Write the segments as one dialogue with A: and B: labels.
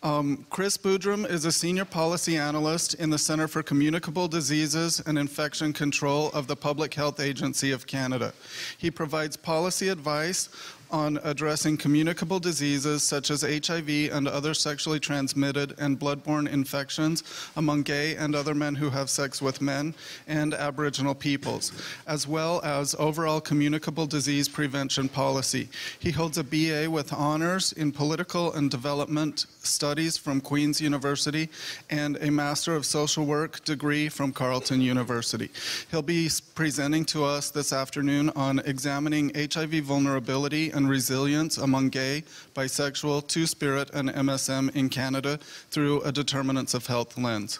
A: Chris Boodram is a senior policy analyst in the Centre for Communicable Diseases and Infection Control of the Public Health Agency of Canada. He provides policy advice on addressing communicable diseases such as HIV and other sexually transmitted and bloodborne infections among gay and other men who have sex with men and Aboriginal peoples, as well as overall communicable disease prevention policy. He holds a BA with honors in political and development studies from Queen's University and a Master of Social Work degree from Carleton University. He'll be presenting to us this afternoon on examining HIV vulnerability and resilience among gay, bisexual, two-spirit, and MSM in Canada through a determinants of health lens.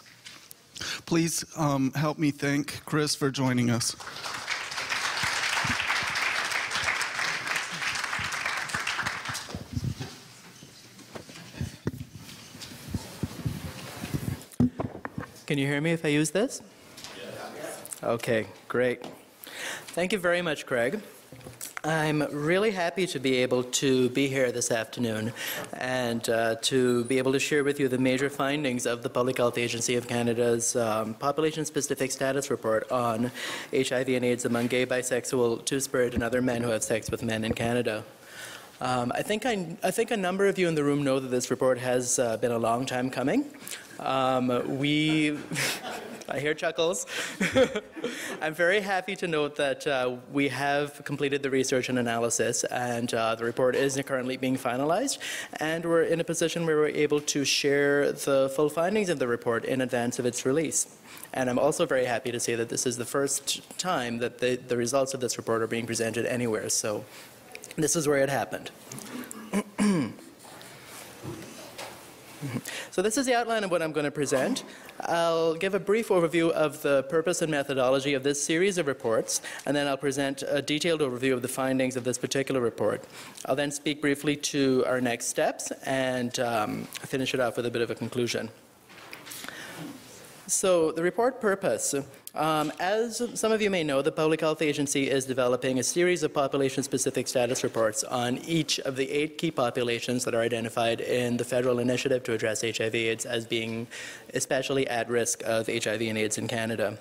A: Please help me thank Chris for joining us.
B: Can you hear me if I use this? Yes. Okay, great. Thank you very much, Craig. I'm really happy to be able to be here this afternoon and to be able to share with you the major findings of the Public Health Agency of Canada's population-specific status report on HIV and AIDS among gay, bisexual, two-spirit, and other men who have sex with men in Canada. I think a number of you in the room know that this report has been a long time coming. I hear chuckles. I'm very happy to note that we have completed the research and analysis, and the report is currently being finalized, and we're in a position where we're able to share the full findings of the report in advance of its release. And I'm also very happy to say that this is the first time that the results of this report are being presented anywhere, so this is where it happened. So this is the outline of what I'm going to present. I'll give a brief overview of the purpose and methodology of this series of reports, and then I'll present a detailed overview of the findings of this particular report. I'll then speak briefly to our next steps and finish it off with a bit of a conclusion. So the report purpose. As some of you may know, the Public Health Agency is developing a series of population-specific status reports on each of the 8 key populations that are identified in the federal initiative to address HIV/AIDS as being especially at risk of HIV and AIDS in Canada.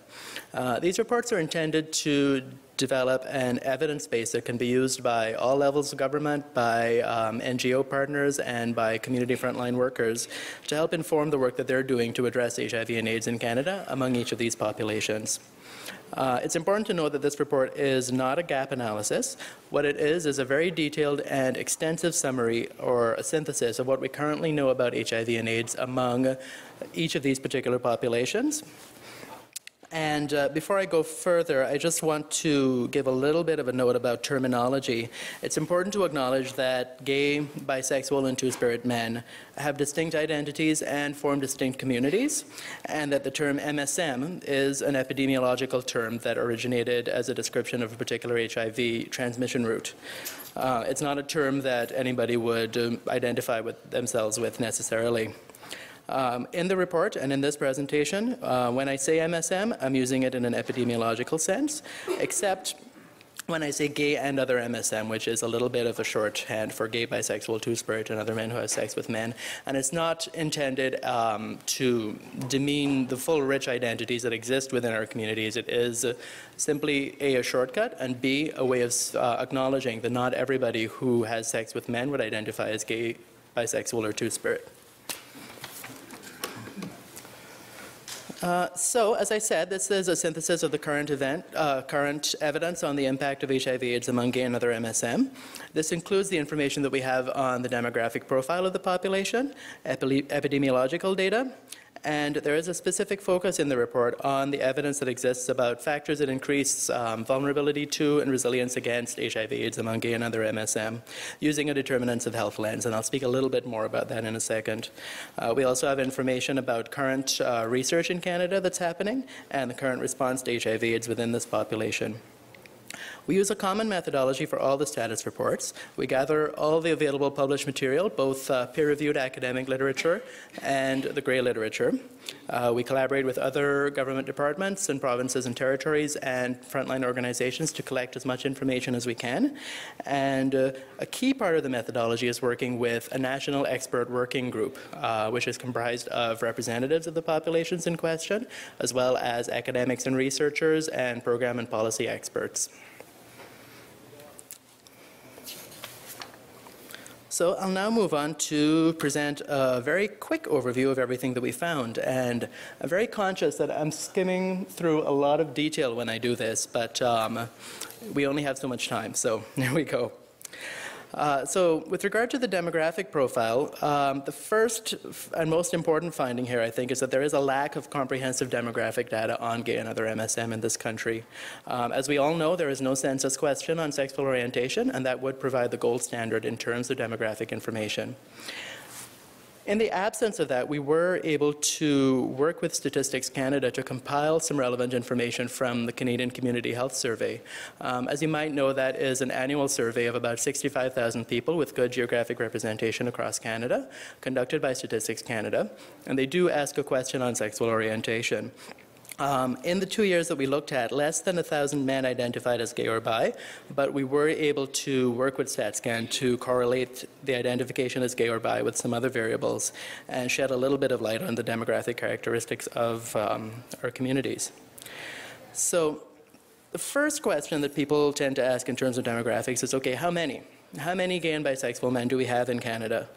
B: These reports are intended to develop an evidence base that can be used by all levels of government, by NGO partners, and by community frontline workers to help inform the work that they're doing to address HIV and AIDS in Canada among each of these populations. It's important to note that this report is not a gap analysis. What it is a very detailed and extensive summary or a synthesis of what we currently know about HIV and AIDS among each of these particular populations. And before I go further, I just want to give a little bit of a note about terminology. It's important to acknowledge that gay, bisexual, and two-spirit men have distinct identities and form distinct communities, and that the term MSM is an epidemiological term that originated as a description of a particular HIV transmission route. It's not a term that anybody would identify with themselves with necessarily. In the report and in this presentation, when I say MSM, I'm using it in an epidemiological sense, except when I say gay and other MSM, which is a little bit of a shorthand for gay, bisexual, two-spirit, and other men who have sex with men. And it's not intended to demean the full rich identities that exist within our communities. It is simply A, a shortcut, and B, a way of acknowledging that not everybody who has sex with men would identify as gay, bisexual, or two-spirit. So, as I said, this is a synthesis of the current evidence on the impact of HIV/AIDS among gay and other MSM. This includes the information that we have on the demographic profile of the population, epidemiological data, and there is a specific focus in the report on the evidence that exists about factors that increase vulnerability to and resilience against HIV/AIDS among gay and other MSM, using a determinants of health lens, and I'll speak a little bit more about that in a second. We also have information about current research in Canada that's happening and the current response to HIV/AIDS within this population. We use a common methodology for all the status reports. We gather all the available published material, both peer-reviewed academic literature and the grey literature. We collaborate with other government departments and provinces and territories and frontline organizations to collect as much information as we can. And a key part of the methodology is working with a national expert working group, which is comprised of representatives of the populations in question, as well as academics and researchers and program and policy experts. So I'll now move on to present a very quick overview of everything that we found. And I'm very conscious that I'm skimming through a lot of detail when I do this, but we only have so much time, so there we go. So with regard to the demographic profile, the first and most important finding here, I think, is that there is a lack of comprehensive demographic data on gay and other MSM in this country. As we all know, there is no census question on sexual orientation, and that would provide the gold standard in terms of demographic information. In the absence of that, we were able to work with Statistics Canada to compile some relevant information from the Canadian Community Health Survey. As you might know, that is an annual survey of about 65,000 people with good geographic representation across Canada, conducted by Statistics Canada, and they do ask a question on sexual orientation. In the 2 years that we looked at, less than 1,000 men identified as gay or bi, but we were able to work with StatScan to correlate the identification as gay or bi with some other variables and shed a little bit of light on the demographic characteristics of our communities. So the first question that people tend to ask in terms of demographics is, okay, how many? How many gay and bisexual men do we have in Canada?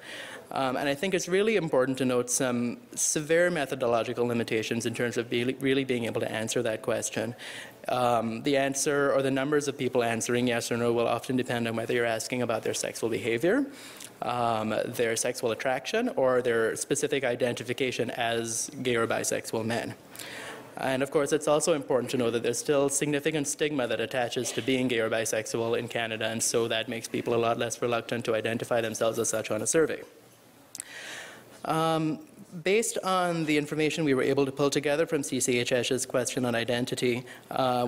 B: And I think it's really important to note some severe methodological limitations in terms of really being able to answer that question. The answer or the numbers of people answering yes or no will often depend on whether you're asking about their sexual behavior, their sexual attraction, or their specific identification as gay or bisexual men. And of course, it's also important to know that there's still significant stigma that attaches to being gay or bisexual in Canada, and so that makes people a lot less reluctant to identify themselves as such on a survey. Based on the information we were able to pull together from CCHS's question on identity,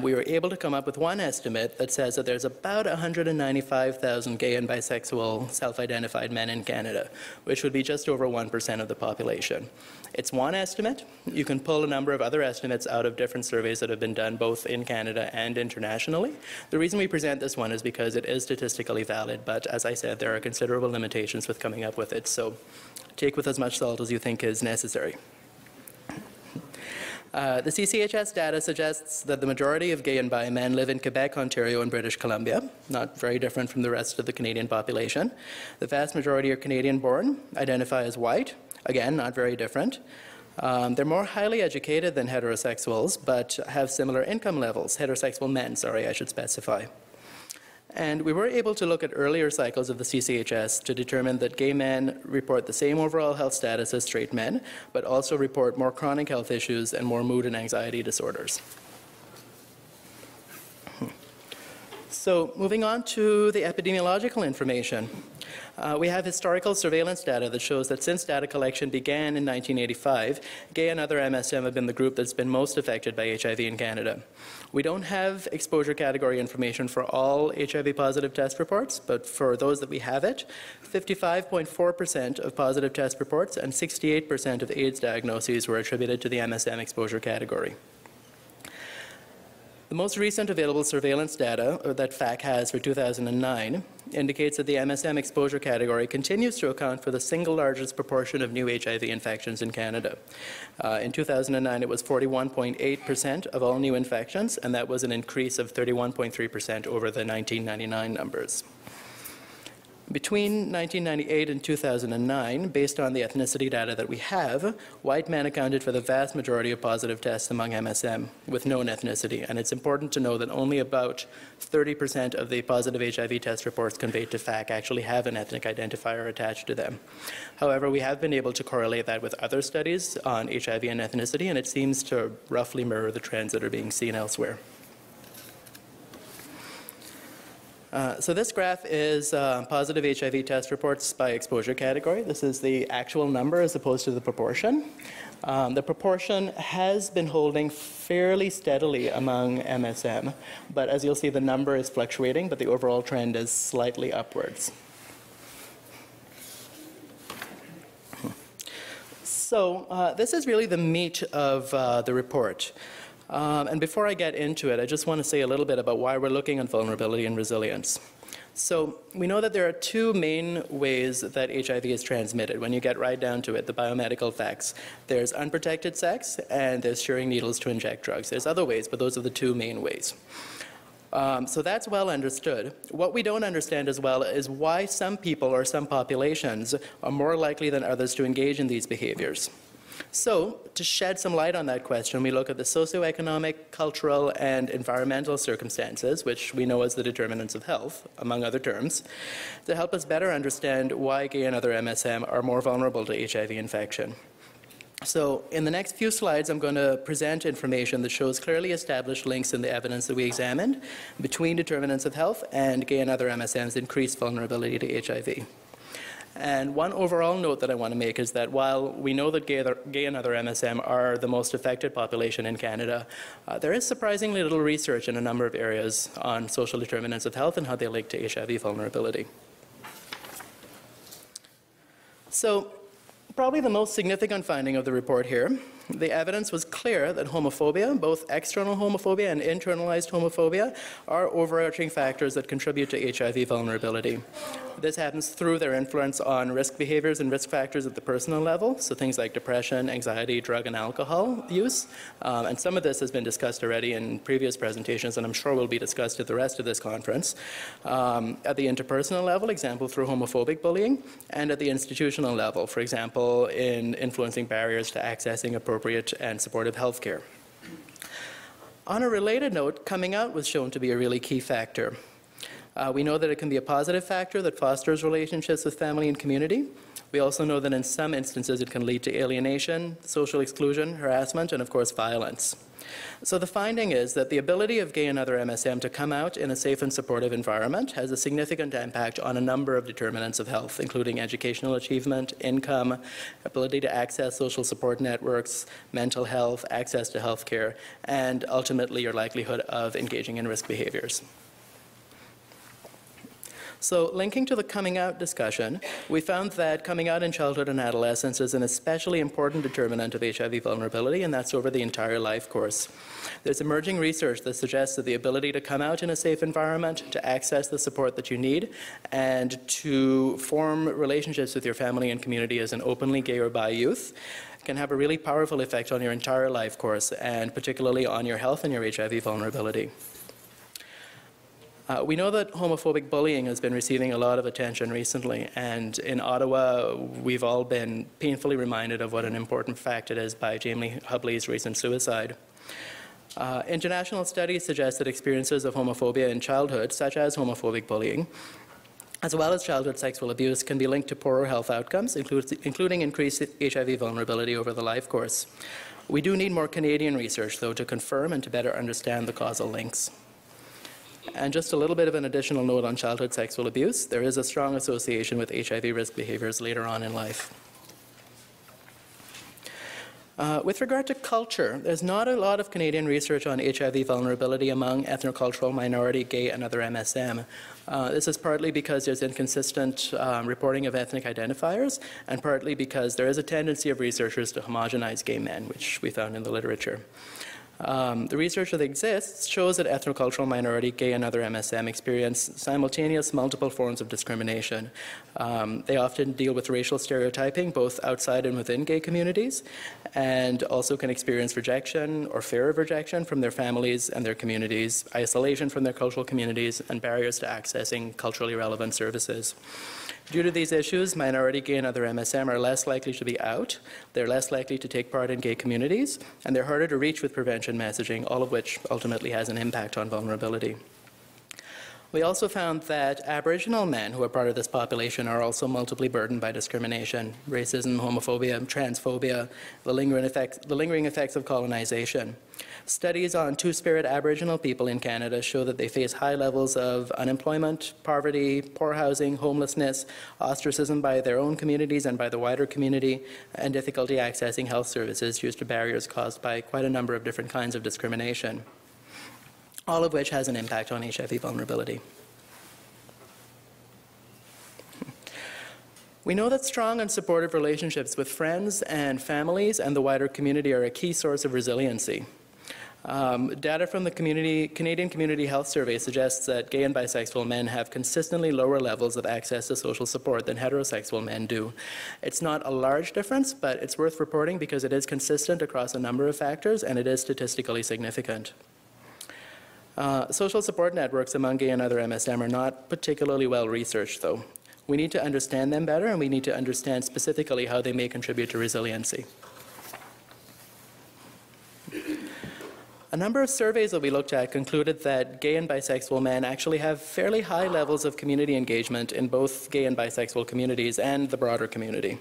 B: we were able to come up with one estimate that says that there's about 195,000 gay and bisexual self-identified men in Canada, which would be just over 1% of the population. It's one estimate. You can pull a number of other estimates out of different surveys that have been done both in Canada and internationally. The reason we present this one is because it is statistically valid, but as I said, there are considerable limitations with coming up with it, so take with as much salt as you think is necessary. The CCHS data suggests that the majority of gay and bi men live in Quebec, Ontario, and British Columbia, not very different from the rest of the Canadian population. The vast majority are Canadian-born, identify as white, again, not very different. They're more highly educated than heterosexuals, but have similar income levels, heterosexual men, sorry, I should specify. And we were able to look at earlier cycles of the CCHS to determine that gay men report the same overall health status as straight men, but also report more chronic health issues and more mood and anxiety disorders. So moving on to the epidemiological information. We have historical surveillance data that shows that since data collection began in 1985, gay and other MSM have been the group that's been most affected by HIV in Canada. We don't have exposure category information for all HIV positive test reports, but for those that we have it, 55.4% of positive test reports and 68% of AIDS diagnoses were attributed to the MSM exposure category. The most recent available surveillance data that FAC has for 2009 indicates that the MSM exposure category continues to account for the single largest proportion of new HIV infections in Canada. In 2009, it was 41.8% of all new infections, and that was an increase of 31.3% over the 1999 numbers. Between 1998 and 2009, based on the ethnicity data that we have, white men accounted for the vast majority of positive tests among MSM with known ethnicity. And it's important to know that only about 30% of the positive HIV test reports conveyed to FAC actually have an ethnic identifier attached to them. However, we have been able to correlate that with other studies on HIV and ethnicity, and it seems to roughly mirror the trends that are being seen elsewhere. So this graph is positive HIV test reports by exposure category. This is the actual number as opposed to the proportion. The proportion has been holding fairly steadily among MSM, but as you'll see, the number is fluctuating, but the overall trend is slightly upwards. So this is really the meat of the report. And before I get into it, I just want to say a little bit about why we're looking at vulnerability and resilience. So we know that there are two main ways that HIV is transmitted when you get right down to it, the biomedical facts. There's unprotected sex and there's sharing needles to inject drugs. There's other ways, but those are the two main ways. So that's well understood. What we don't understand as well is why some people or some populations are more likely than others to engage in these behaviors. So, to shed some light on that question, we look at the socioeconomic, cultural, and environmental circumstances, which we know as the determinants of health, among other terms, to help us better understand why gay and other MSM are more vulnerable to HIV infection. So, in the next few slides, I'm going to present information that shows clearly established links in the evidence that we examined between determinants of health and gay and other MSM's increased vulnerability to HIV. And one overall note that I want to make is that while we know that gay and other MSM are the most affected population in Canada, there is surprisingly little research in a number of areas on social determinants of health and how they link to HIV vulnerability. So, probably the most significant finding of the report here, the evidence was clear that homophobia, both external homophobia and internalized homophobia, are overarching factors that contribute to HIV vulnerability. This happens through their influence on risk behaviors and risk factors at the personal level, so things like depression, anxiety, drug and alcohol use. And some of this has been discussed already in previous presentations, and I'm sure will be discussed at the rest of this conference. At the interpersonal level, example through homophobic bullying, and at the institutional level, for example, in influencing barriers to accessing appropriate and supportive health care. On a related note, coming out was shown to be a really key factor. We know that it can be a positive factor that fosters relationships with family and community. We also know that in some instances it can lead to alienation, social exclusion, harassment, and of course violence. So the finding is that the ability of gay and other MSM to come out in a safe and supportive environment has a significant impact on a number of determinants of health, including educational achievement, income, ability to access social support networks, mental health, access to health care, and ultimately your likelihood of engaging in risk behaviors. So linking to the coming out discussion, we found that coming out in childhood and adolescence is an especially important determinant of HIV vulnerability, and that's over the entire life course. There's emerging research that suggests that the ability to come out in a safe environment, to access the support that you need, and to form relationships with your family and community as an openly gay or bi youth can have a really powerful effect on your entire life course, and particularly on your health and your HIV vulnerability. We know that homophobic bullying has been receiving a lot of attention recently, and in Ottawa, we've all been painfully reminded of what an important fact it is by Jamie Hubley's recent suicide. International studies suggest that experiences of homophobia in childhood, such as homophobic bullying, as well as childhood sexual abuse, can be linked to poorer health outcomes, including increased HIV vulnerability over the life course. We do need more Canadian research, though, to confirm and to better understand the causal links. And just a little bit of an additional note on childhood sexual abuse. There is a strong association with HIV risk behaviors later on in life. With regard to culture, there's not a lot of Canadian research on HIV vulnerability among ethnocultural minority, gay, and other MSM. This is partly because there's inconsistent reporting of ethnic identifiers, and partly because there is a tendency of researchers to homogenize gay men, which we found in the literature. The research that exists shows that ethnocultural minority, gay, and other MSM experience simultaneous multiple forms of discrimination. They often deal with racial stereotyping, both outside and within gay communities, and also can experience rejection or fear of rejection from their families and their communities, isolation from their cultural communities, and barriers to accessing culturally relevant services. Due to these issues, minority, gay, and other MSM are less likely to be out, they're less likely to take part in gay communities, and they're harder to reach with prevention messaging, all of which ultimately has an impact on vulnerability. We also found that Aboriginal men who are part of this population are also multiply burdened by discrimination, racism, homophobia, transphobia, the lingering effects of colonization. Studies on Two-Spirit Aboriginal people in Canada show that they face high levels of unemployment, poverty, poor housing, homelessness, ostracism by their own communities and by the wider community, and difficulty accessing health services due to barriers caused by quite a number of different kinds of discrimination, all of which has an impact on HIV vulnerability. We know that strong and supportive relationships with friends and families and the wider community are a key source of resiliency. Data from the Canadian Community Health Survey suggests that gay and bisexual men have consistently lower levels of access to social support than heterosexual men do. It's not a large difference, but it's worth reporting because it is consistent across a number of factors and it is statistically significant. Social support networks among gay and other MSM are not particularly well researched, though. We need to understand them better, and we need to understand specifically how they may contribute to resiliency. A number of surveys that we looked at concluded that gay and bisexual men actually have fairly high levels of community engagement in both gay and bisexual communities and the broader community.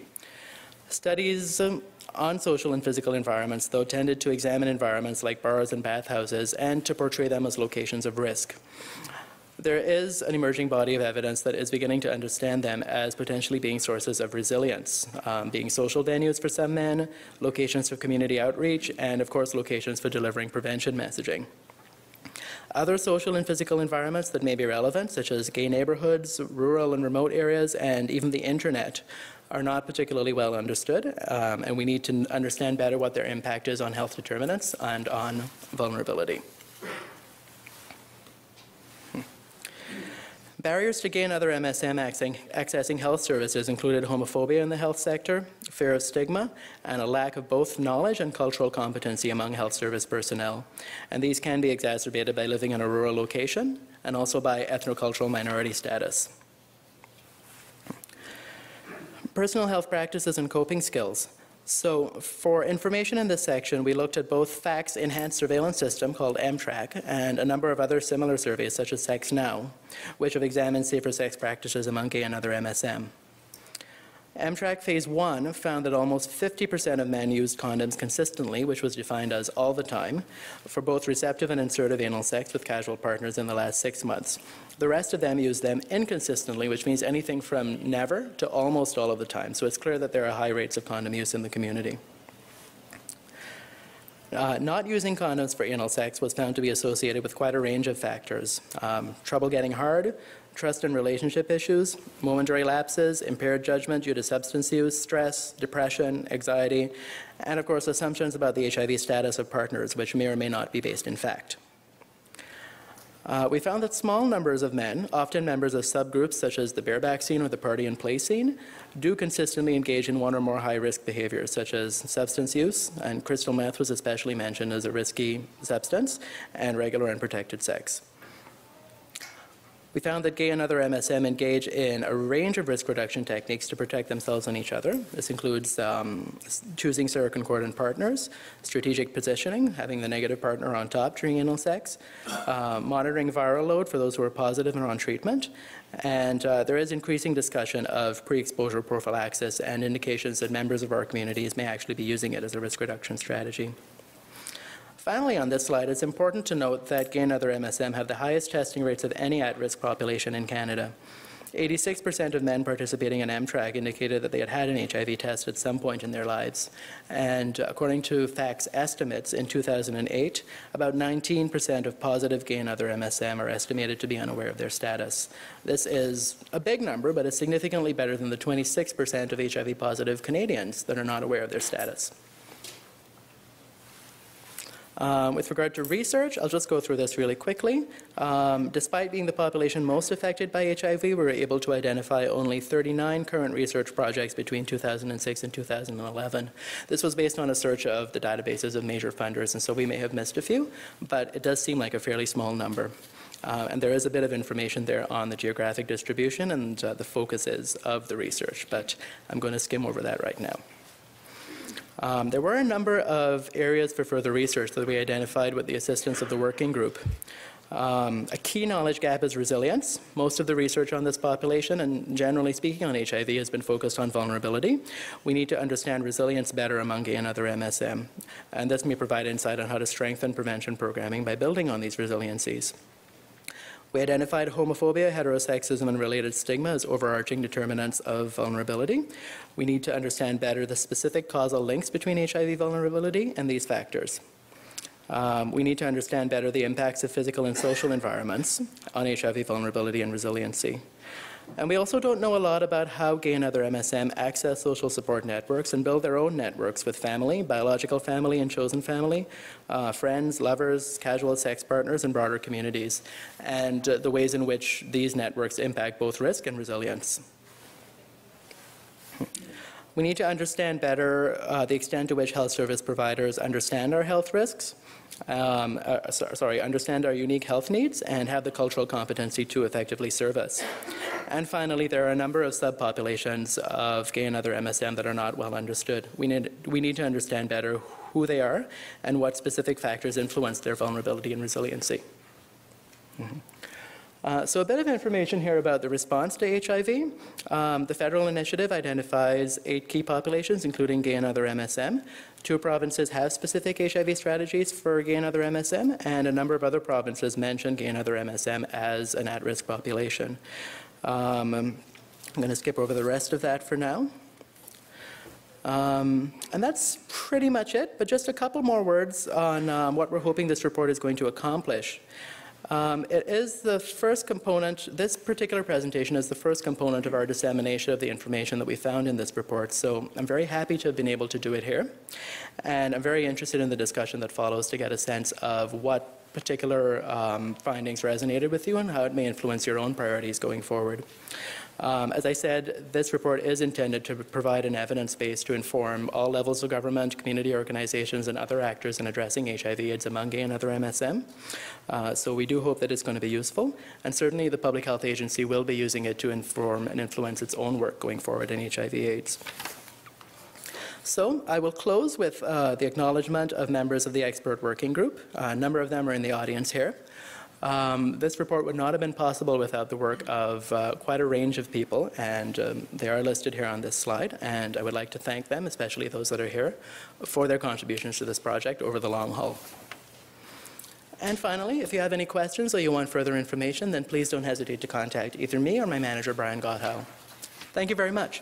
B: Studies on social and physical environments, though, tended to examine environments like bars and bathhouses and to portray them as locations of risk. There is an emerging body of evidence that is beginning to understand them as potentially being sources of resilience, being social venues for some men, locations for community outreach, and of course locations for delivering prevention messaging. Other social and physical environments that may be relevant, such as gay neighborhoods, rural and remote areas, and even the internet, are not particularly well understood, and we need to understand better what their impact is on health determinants and on vulnerability. Barriers to gay and other MSM accessing health services included homophobia in the health sector, fear of stigma, and a lack of both knowledge and cultural competency among health service personnel. And these can be exacerbated by living in a rural location and also by ethnocultural minority status. Personal health practices and coping skills. So for information in this section, we looked at both FACT's enhanced surveillance system called MTRAC and a number of other similar surveys such as Sex Now, which have examined safer sex practices among gay and other MSM. MTRAC Phase 1 found that almost 50% of men used condoms consistently, which was defined as all the time, for both receptive and insertive anal sex with casual partners in the last 6 months. The rest of them used them inconsistently, which means anything from never to almost all of the time. So it's clear that there are high rates of condom use in the community. Not using condoms for anal sex was found to be associated with quite a range of factors. Trouble getting hard, trust and relationship issues, momentary lapses, impaired judgment due to substance use, stress, depression, anxiety, and of course assumptions about the HIV status of partners, which may or may not be based in fact. We found that small numbers of men, often members of subgroups such as the bareback scene or the party and play scene, do consistently engage in one or more high-risk behaviors such as substance use, and crystal meth was especially mentioned as a risky substance, and regular unprotected sex. We found that gay and other MSM engage in a range of risk reduction techniques to protect themselves and each other. This includes choosing seroconcordant partners, strategic positioning, having the negative partner on top during anal sex, monitoring viral load for those who are positive and are on treatment, and there is increasing discussion of pre-exposure prophylaxis and indications that members of our communities may actually be using it as a risk reduction strategy. Finally, on this slide, it's important to note that gay and other MSM have the highest testing rates of any at-risk population in Canada. 86% of men participating in MTRAC indicated that they had had an HIV test at some point in their lives. And according to FACT's estimates, in 2008, about 19% of positive gay and other MSM are estimated to be unaware of their status. This is a big number, but it's significantly better than the 26% of HIV-positive Canadians that are not aware of their status. With regard to research, I'll just go through this really quickly. Despite being the population most affected by HIV, we were able to identify only 39 current research projects between 2006 and 2011. This was based on a search of the databases of major funders, and so we may have missed a few, but it does seem like a fairly small number. And there is a bit of information there on the geographic distribution and the focuses of the research, but I'm going to skim over that right now. There were a number of areas for further research that we identified with the assistance of the working group. A key knowledge gap is resilience. Most of the research on this population, and generally speaking on HIV, has been focused on vulnerability. We need to understand resilience better among gay and other MSM. And this may provide insight on how to strengthen prevention programming by building on these resiliencies. We identified homophobia, heterosexism, and related stigma as overarching determinants of vulnerability. We need to understand better the specific causal links between HIV vulnerability and these factors. We need to understand better the impacts of physical and social environments on HIV vulnerability and resiliency. And we also don't know a lot about how gay and other MSM access social support networks and build their own networks with family, biological family and chosen family, friends, lovers, casual sex partners, and broader communities, and the ways in which these networks impact both risk and resilience. We need to understand better the extent to which health service providers understand our health risks, understand our unique health needs, and have the cultural competency to effectively serve us. And finally, there are a number of subpopulations of gay and other MSM that are not well understood. We need to understand better who they are and what specific factors influence their vulnerability and resiliency. So a bit of information here about the response to HIV. The federal initiative identifies 8 key populations, including gay and other MSM. 2 provinces have specific HIV strategies for gay and other MSM, and a number of other provinces mention gay and other MSM as an at-risk population. I'm going to skip over the rest of that for now. And that's pretty much it, but just a couple more words on what we're hoping this report is going to accomplish. It is the first component, this particular presentation is the first component of our dissemination of the information that we found in this report, so I'm very happy to have been able to do it here. And I'm very interested in the discussion that follows to get a sense of what particular findings resonated with you and how it may influence your own priorities going forward. As I said, this report is intended to provide an evidence base to inform all levels of government, community organizations, and other actors in addressing HIV/AIDS among gay and other MSM. So we do hope that it's going to be useful, and certainly the Public Health Agency will be using it to inform and influence its own work going forward in HIV/AIDS. So I will close with the acknowledgement of members of the expert working group. A number of them are in the audience here. This report would not have been possible without the work of quite a range of people, and they are listed here on this slide, and I would like to thank them, especially those that are here, for their contributions to this project over the long haul. And finally, if you have any questions or you want further information, then please don't hesitate to contact either me or my manager, Brian Gotthow. Thank you very much.